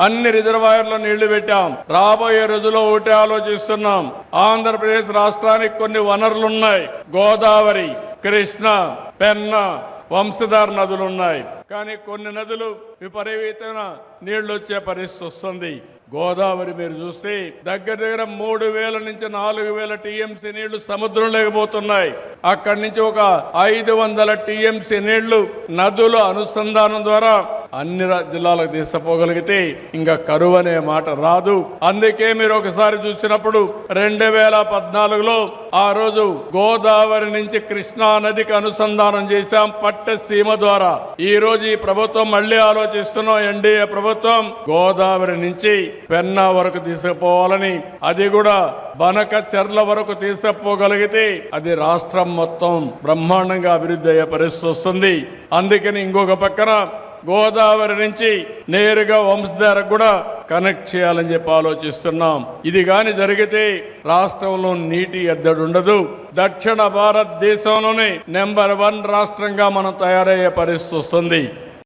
అన్ని రిజర్వాయర్లో నీళ్లు పెట్టాం. రాబోయే రోజుల్లో ఒకటి ఆలోచిస్తున్నాం. ఆంధ్రప్రదేశ్ రాష్ట్రానికి కొన్ని వనరులున్నాయి. గోదావరి, కృష్ణ, పెన్న, వంశధార నదులున్నాయి. కానీ కొన్ని నదులు విపరీతమైన నీళ్లు వచ్చే పరిస్థితి వస్తుంది. గోదావరి మీరు చూస్తే దగ్గర 3,000 నుంచి 4,000 టీఎంసీ నీళ్లు సముద్రంలోకి పోతున్నాయి. అక్కడి నుంచి ఒక 500 టీఎంసీ నీళ్లు నదుల అనుసంధానం ద్వారా అన్ని జిల్లాలకు తీసుకుపోగలిగితే ఇంకా కరువు అనే మాట రాదు. అందుకే మీరు ఒకసారి చూసినప్పుడు 2014లో ఆ రోజు గోదావరి నుంచి కృష్ణా నదికి అనుసంధానం చేశాం పట్టసీమ ద్వారా. ఈ రోజు ఈ ప్రభుత్వం మళ్లీ ఆలోచిస్తున్నాం. ఎన్డీఏ ప్రభుత్వం గోదావరి నుంచి పెన్నా వరకు తీసుకుపోవాలని, అది కూడా బనక చెర్ల వరకు తీసుకుపోగలిగితే అది రాష్ట్రం మొత్తం బ్రహ్మాండంగా అభివృద్ధి అయ్యే పరిస్థితి వస్తుంది. అందుకని ఇంకొక పక్కన గోదావరి నుంచి నేరుగా వంశధారకు కూడా కనెక్ట్ చేయాలని చెప్పి ఆలోచిస్తున్నాం. ఇది గాని జరిగితే రాష్ట్రంలో నీటి ఎద్దడి ఉండదు. దక్షిణ భారతదేశంలోనే నెంబర్ 1 రాష్ట్రంగా మనం తయారయ్యే పరిస్థితి వస్తుంది.